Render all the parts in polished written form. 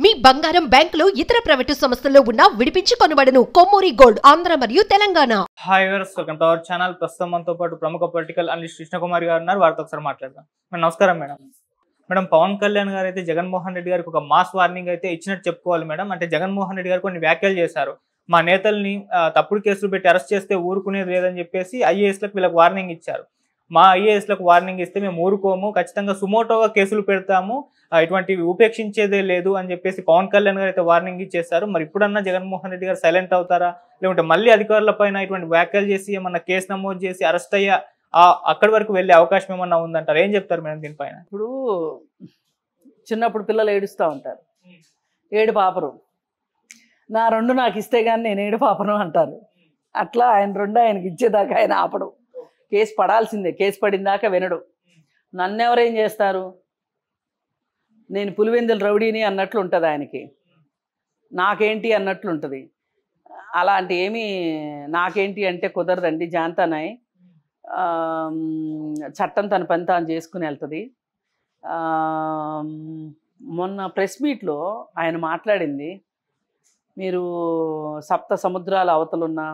మీ బంగారం బ్యాంకులో ఇతర ప్రైవేటు సంస్థల్లో ఉన్న విడిపించి కొనబడను. కొమ్మూరి గోల్డ్ ఆంధ్ర మరియు Telangana. Hi viewers, welcome to our channel. ప్రస్తుతం మనతో పాటు ప్రముఖ పొలిటికల్ అనలిస్ట్ కృష్ణకుమారి గారు ఉన్నారు. వారితో ఒకసారి మాట్లాడదాం. నమస్కారం మేడం. మేడం, పవన్ కళ్యాణ్ గారు అయితే జగన్మోహన్ రెడ్డి గారికి ఒక మాస్ వార్నింగ్ అయితే ఇచ్చినట్టు చెప్పుకోవాలి మేడం. అంటే జగన్మోహన్ రెడ్డి గారు కొన్ని వ్యాఖ్యలు చేశారు. మా నేతల్ని తప్పుడు కేసులు పెట్టి అరెస్ట్ చేస్తే ఊరుకునేది లేదని చెప్పేసి ఐఏఎస్లకు వీళ్ళకి వార్నింగ్ ఇచ్చారు. మా ఐఏఎస్లకు వార్నింగ్ ఇస్తే మేము ఊరుకోము, ఖచ్చితంగా సుమోటోగా కేసులు పెడతాము, ఇటువంటివి ఉపేక్షించేదే లేదు అని చెప్పేసి పవన్ కళ్యాణ్ గారు అయితే వార్నింగ్ ఇచ్చేశారు. మరి ఇప్పుడన్నా జగన్మోహన్ రెడ్డి గారు సైలెంట్ అవుతారా, లేకుంటే మళ్ళీ అధికారుల పైన ఇటువంటి వ్యాఖ్యలు చేసి ఏమన్నా కేసు నమోదు చేసి అరెస్ట్ అయ్యా అక్కడి వరకు వెళ్ళే అవకాశం ఏమన్నా ఉందంటారు? ఏం చెప్తారు మేడం దీనిపైన? ఇప్పుడు చిన్నప్పుడు పిల్లలు ఏడుస్తూ ఉంటారు, ఏడు పాపరు, నా రెండు నాకు ఇస్తే కానీ నేను ఏడు పాపను అంటారు. అట్లా ఆయన రెండు ఆయనకి ఇచ్చేదాకా ఆయన ఆపడు. కేసు పడాల్సిందే, కేసు పడిందాకా వినడు. నన్నెవరేం చేస్తారు, నేను పులివెందుల రౌడీని అన్నట్లు ఉంటుంది ఆయనకి, నాకేంటి అన్నట్లు ఉంటుంది. అలాంటి ఏమీ నాకేంటి అంటే కుదరదండి. జాంతానాయ్ చట్టం తన పని తాను చేసుకుని వెళ్తుంది. మొన్న ప్రెస్ మీట్లో ఆయన మాట్లాడింది, మీరు సప్త సముద్రాల అవతలున్నా,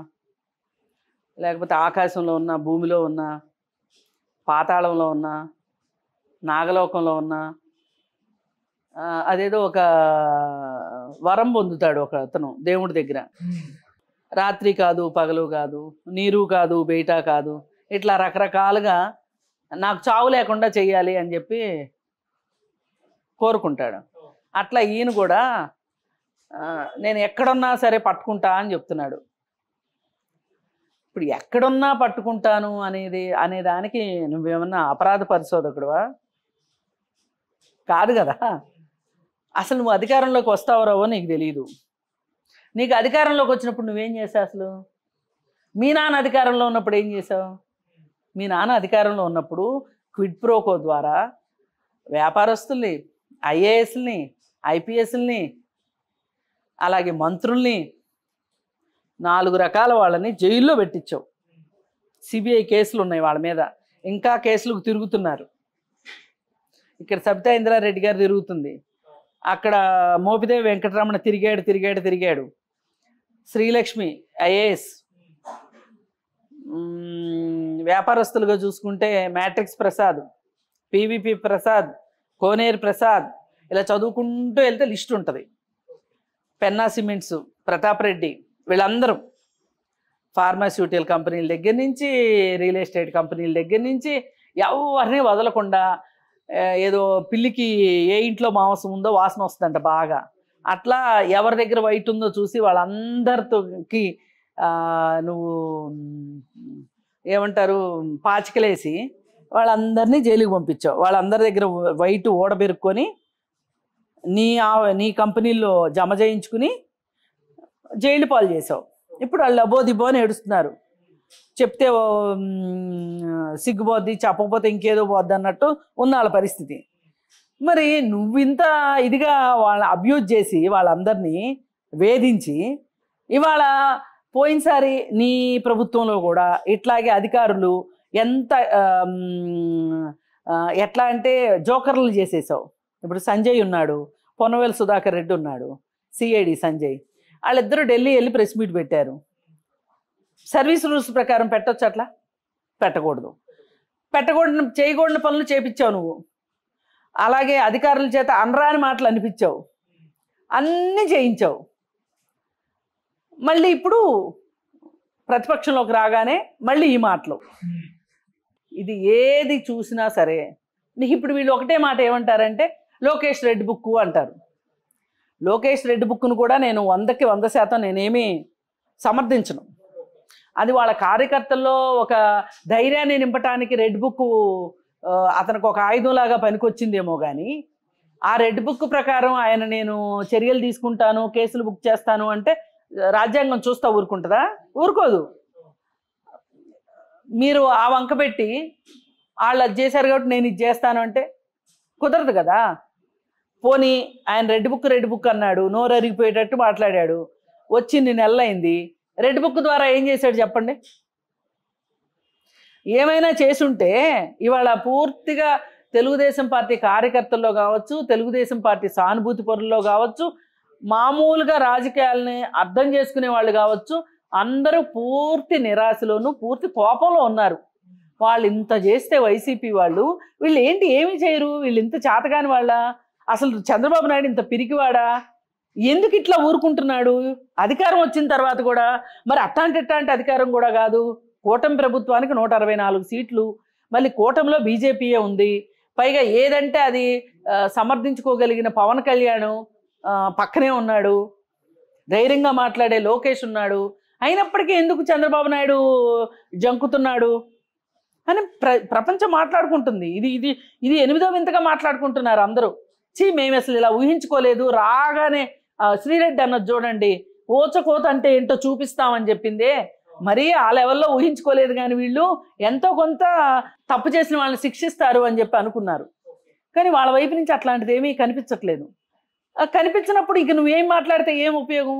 లేకపోతే ఆకాశంలో ఉన్న, భూమిలో ఉన్న, పాతాళంలో ఉన్న, నాగలోకంలో ఉన్న, అదేదో ఒక వరం పొందుతాడు ఒక అతను దేవుడి దగ్గర. రాత్రి కాదు, పగలు కాదు, నీరు కాదు, బయట కాదు, ఇట్లా రకరకాలుగా నాకు చావు లేకుండా చెయ్యాలి అని చెప్పి కోరుకుంటాడు. అట్లా ఈయన కూడా నేను ఎక్కడున్నా సరే పట్టుకుంటా అని చెప్తున్నాడు. ఇప్పుడు ఎక్కడున్నా పట్టుకుంటాను అనేదానికి నువ్వేమన్నా అపరాధ పరిశోధకుడువా? కాదు కదా. అసలు నువ్వు అధికారంలోకి వస్తావో రావో నీకు తెలియదు. నీకు అధికారంలోకి వచ్చినప్పుడు నువ్వేం చేసావు? అసలు మీ నాన్న అధికారంలో ఉన్నప్పుడు ఏం చేసావు? మీ నాన్న అధికారంలో ఉన్నప్పుడు క్విడ్ ప్రోకో ద్వారా వ్యాపారస్తుల్ని, ఐఏఎస్ని, ఐపీఎస్ని, అలాగే మంత్రుల్ని, 4 రకాల వాళ్ళని జైల్లో పెట్టించావు. సిబిఐ కేసులు ఉన్నాయి వాళ్ళ మీద, ఇంకా కేసులకు తిరుగుతున్నారు. ఇక్కడ సబితా ఇంద్రారెడ్డి గారు తిరుగుతుంది, అక్కడ మోపిదేవి వెంకటరమణ తిరిగాడు. శ్రీలక్ష్మి ఐఏఎస్, వ్యాపారస్తులుగా చూసుకుంటే మ్యాట్రిక్స్ ప్రసాద్, పివిపి ప్రసాద్, కోనేరు ప్రసాద్, ఇలా చదువుకుంటూ వెళ్తే లిస్ట్ ఉంటుంది. పెన్నా సిమెంట్స్, ప్రతాప్ రెడ్డి, వీళ్ళందరూ ఫార్మాస్యూటికల్ కంపెనీల దగ్గర నుంచి, రియల్ ఎస్టేట్ కంపెనీల దగ్గర నుంచి ఎవరిని వదలకుండా, ఏదో పిల్లికి ఏ ఇంట్లో మాంసం ఉందో వాసన వస్తుందంట బాగా, అట్లా ఎవరి దగ్గర వైట్ ఉందో చూసి వాళ్ళందరితోకి నువ్వు ఏమంటారు పాచికలేసి వాళ్ళందరినీ జైలుకి పంపించావు. వాళ్ళందరి దగ్గర వైట్ ఓడబెరుక్కొని నీ కంపెనీల్లో జమ చేయించుకుని జైలు పాలు చేసావు. ఇప్పుడు వాళ్ళు అబోదిబో అని ఏడుస్తున్నారు. చెప్తే సిగ్గుపోద్ది, చెప్పకపోతే ఇంకేదో పోద్ది అన్నట్టు ఉన్న వాళ్ళ పరిస్థితి. మరి నువ్వు ఇంత ఇదిగా వాళ్ళ అబ్యూజ్ చేసి వాళ్ళందరినీ వేధించి, ఇవాళ పోయినసారి నీ ప్రభుత్వంలో కూడా ఇట్లాగే అధికారులు ఎంత ఎట్లా అంటే జోకర్లు చేసేసావు. ఇప్పుడు సంజయ్ ఉన్నాడు, పొన్నవేలు సుధాకర్ రెడ్డి ఉన్నాడు, సిఐడి సంజయ్, వాళ్ళిద్దరూ ఢిల్లీ వెళ్ళి ప్రెస్ మీట్ పెట్టారు. సర్వీస్ రూల్స్ ప్రకారం పెట్టొచ్చు, అట్లా పెట్టకూడదు. చేయకూడని పనులు చేపించావు నువ్వు. అలాగే అధికారుల చేత అనరాని మాటలు అనిపించావు, అన్నీ చేయించావు. మళ్ళీ ఇప్పుడు ప్రతిపక్షంలోకి రాగానే మళ్ళీ ఈ మాటలు. ఇది ఏది చూసినా సరే నీకు ఇప్పుడు వీళ్ళు ఒకటే మాట ఏమంటారంటే లోకేష్ రెడ్ బుక్ అంటారు. లోకేష్ రెడ్ బుక్ను కూడా నేను 100కి 100% నేనేమీ సమర్థించను. అది వాళ్ళ కార్యకర్తల్లో ఒక ధైర్యాన్ని నింపటానికి రెడ్ బుక్ అతనికి ఒక ఆయుధంలాగా పనికొచ్చిందేమో కానీ, ఆ రెడ్ బుక్ ప్రకారం ఆయన నేను చర్యలు తీసుకుంటాను, కేసులు బుక్ చేస్తాను అంటే రాజ్యాంగం చూస్తా ఊరుకుంటుందా? ఊరుకోదు. మీరు ఆ వంక పెట్టి వాళ్ళు అది చేశారు కాబట్టి నేను ఇది చేస్తాను అంటే కుదరదు కదా. పోనీ ఆయన రెడ్ బుక్ అన్నాడు, నోరు అరిగిపోయేటట్టు మాట్లాడాడు, వచ్చింది నెలలైంది. రెడ్ బుక్ ద్వారా ఏం చేశాడు చెప్పండి? ఏమైనా చేసుంటే ఇవాళ పూర్తిగా తెలుగుదేశం పార్టీ కార్యకర్తల్లో కావచ్చు, తెలుగుదేశం పార్టీ సానుభూతి పరుల్లో కావచ్చు, మామూలుగా రాజకీయాలని అర్థం చేసుకునే వాళ్ళు కావచ్చు, అందరూ పూర్తి నిరాశలోను పూర్తి కోపంలో ఉన్నారు. వాళ్ళు ఇంత చేస్తే వైసీపీ వాళ్ళు, వీళ్ళు ఏంటి ఏమీ చేయరు, వీళ్ళు ఇంత చేతగాని వాళ్ళ, అసలు చంద్రబాబు నాయుడు ఇంత పిరికివాడా, ఎందుకు ఇట్లా ఊరుకుంటున్నాడు, అధికారం వచ్చిన తర్వాత కూడా మరి అట్లాంటి అధికారం కూడా కాదు, కూటమి ప్రభుత్వానికి 164 సీట్లు, మళ్ళీ కూటమిలో బీజేపీయే ఉంది, పైగా ఏదంటే అది సమర్థించుకోగలిగిన పవన్ కళ్యాణ్ పక్కనే ఉన్నాడు, ధైర్యంగా మాట్లాడే లోకేష్ ఉన్నాడు, అయినప్పటికీ ఎందుకు చంద్రబాబు నాయుడు జంకుతున్నాడు అని ప్రపంచం మాట్లాడుకుంటుంది. ఇది 8వ వింతగా మాట్లాడుకుంటున్నారు అందరూ. మేము అసలు ఇలా ఊహించుకోలేదు, రాగానే శ్రీరెడ్డి అన్నది చూడండి, ఓచకోత అంటే ఏంటో చూపిస్తామని చెప్పిందే, మరీ ఆ లెవెల్లో ఊహించుకోలేదు, కానీ వీళ్ళు ఎంతో కొంత తప్పు చేసిన వాళ్ళని శిక్షిస్తారు అని చెప్పి అనుకున్నారు. కానీ వాళ్ళ వైపు నుంచి అట్లాంటిది ఏమీ కనిపించట్లేదు. కనిపించినప్పుడు ఇక నువ్వేం మాట్లాడితే ఏం ఉపయోగం,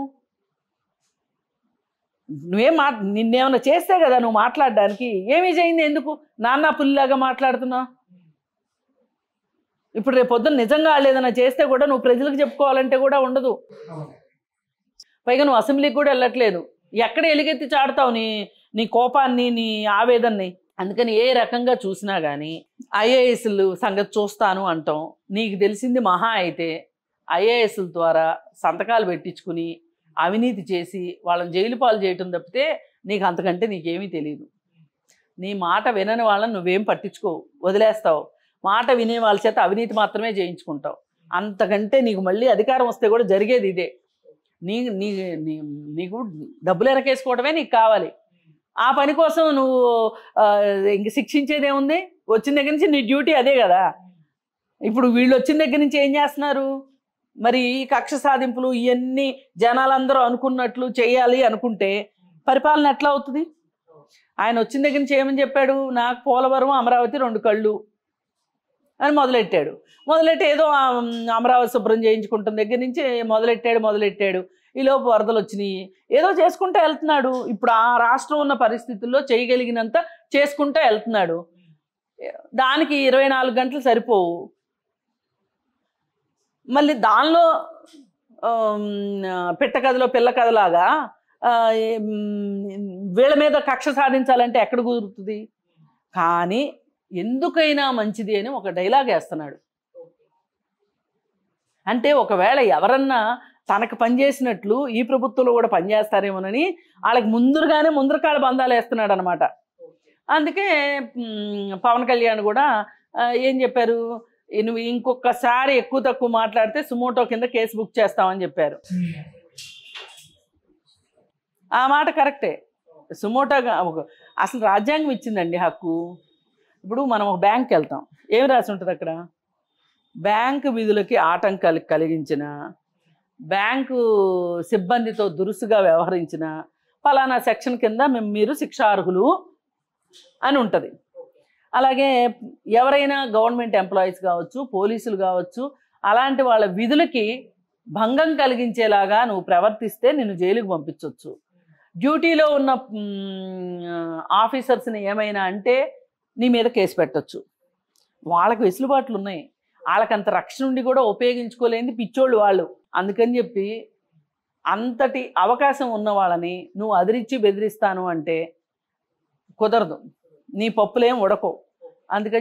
నిన్నేమన్నా చేస్తే కదా నువ్వు మాట్లాడడానికి, ఏమీ చేయింది, ఎందుకు నాన్న పుల్లిలాగా మాట్లాడుతున్నావు? ఇప్పుడు రేపు పొద్దున్న నిజంగా వాళ్ళు ఏదైనా చేస్తే కూడా నువ్వు ప్రజలకు చెప్పుకోవాలంటే కూడా ఉండదు. పైగా నువ్వు అసెంబ్లీకి కూడా వెళ్ళట్లేదు, ఎక్కడ ఎలుగెత్తి చాడుతావు నీ కోపాన్ని, నీ ఆవేదనని. అందుకని ఏ రకంగా చూసినా కానీ ఐఏఎస్లు సంగతి చూస్తాను అంటాం. నీకు తెలిసింది మహా అయితే ఐఏఎస్ల ద్వారా సంతకాలు పెట్టించుకుని అవినీతి చేసి వాళ్ళని జైలు పాలు చేయటం తప్పితే నీకు అంతకంటే నీకేమీ తెలియదు. నీ మాట వినని వాళ్ళని నువ్వేం పట్టించుకోవు, వదిలేస్తావు. మాట వినే వాళ్ళ చేత అవినీతి మాత్రమే చేయించుకుంటావు. అంతకంటే నీకు మళ్ళీ అధికారం వస్తే కూడా జరిగేది ఇదే. నీకు డబ్బులు ఎరకేసుకోవడమే నీకు కావాలి. ఆ పని కోసం నువ్వు ఇంక శిక్షించేదేముంది? వచ్చిన దగ్గర నుంచి నీ డ్యూటీ అదే కదా. ఇప్పుడు వీళ్ళు వచ్చిన దగ్గర నుంచి ఏం చేస్తున్నారు మరి? ఈ కక్ష సాధింపులు ఇవన్నీ జనాలందరూ అనుకున్నట్లు చేయాలి అనుకుంటే పరిపాలన ఎట్లా అవుతుంది? ఆయన వచ్చిన దగ్గర నుంచి ఏమని చెప్పాడు? నాకు పోలవరం అమరావతి 2 కళ్ళు అని మొదలెట్టి ఏదో అమరావతి శుభ్రం చేయించుకుంటున్న దగ్గర నుంచి మొదలెట్టాడు. ఈలోపు వరదలు వచ్చినాయి, ఏదో చేసుకుంటూ వెళ్తున్నాడు. ఇప్పుడు ఆ రాష్ట్రం ఉన్న పరిస్థితుల్లో చేయగలిగినంత చేసుకుంటూ వెళ్తున్నాడు. దానికి 24 గంటలు సరిపోవు. మళ్ళీ దానిలో పిట్ట కథలో పిల్ల కథలాగా వీళ్ళ మీద కక్ష సాధించాలంటే ఎక్కడ కుదురుతుంది? కానీ ఎందుకైనా మంచిది అని ఒక డైలాగ్ వేస్తున్నాడు. అంటే ఒకవేళ ఎవరన్నా తనకు పనిచేసినట్లు ఈ ప్రభుత్వంలో కూడా పనిచేస్తారేమోనని వాళ్ళకి ముందరకాల బంధాలు వేస్తున్నాడు అనమాట. అందుకే పవన్ కళ్యాణ్ కూడా ఏం చెప్పారు? నువ్వు ఇంకొకసారి ఎక్కువ తక్కువ మాట్లాడితే సుమోటో కింద కేసు బుక్ చేస్తామని చెప్పారు. ఆ మాట కరెక్టే. సుమోటోగా అసలు రాజ్యాంగం ఇచ్చిందండి హక్కు. ఇప్పుడు మనం ఒక బ్యాంక్కి వెళ్తాం, ఏమి రాసి ఉంటుంది అక్కడ? బ్యాంకు విధులకి ఆటంకాలు కలిగించిన, బ్యాంకు సిబ్బందితో దురుసుగా వ్యవహరించిన ఫలానా సెక్షన్ కింద మీరు శిక్షార్హులు అని ఉంటుంది. అలాగే ఎవరైనా గవర్నమెంట్ ఎంప్లాయీస్ కావచ్చు, పోలీసులు కావచ్చు, అలాంటి వాళ్ళ విధులకి భంగం కలిగించేలాగా నువ్వు ప్రవర్తిస్తే నిన్ను జైలుకు పంపించవచ్చు. డ్యూటీలో ఉన్న ఆఫీసర్స్ని ఏమైనా అంటే నీ మీద కేసు పెట్టచ్చు. వాళ్ళకి వెసులుబాట్లు ఉన్నాయి. వాళ్ళకంత రక్షణ ఉండి కూడా ఉపయోగించుకోలేని పిచ్చోళ్ళు వాళ్ళు. అందుకని చెప్పి అంతటి అవకాశం ఉన్న వాళ్ళని నువ్వు అదిరించి బెదిరిస్తాను అంటే కుదరదు. నీ పప్పులేం ఉడకవు. అందుకని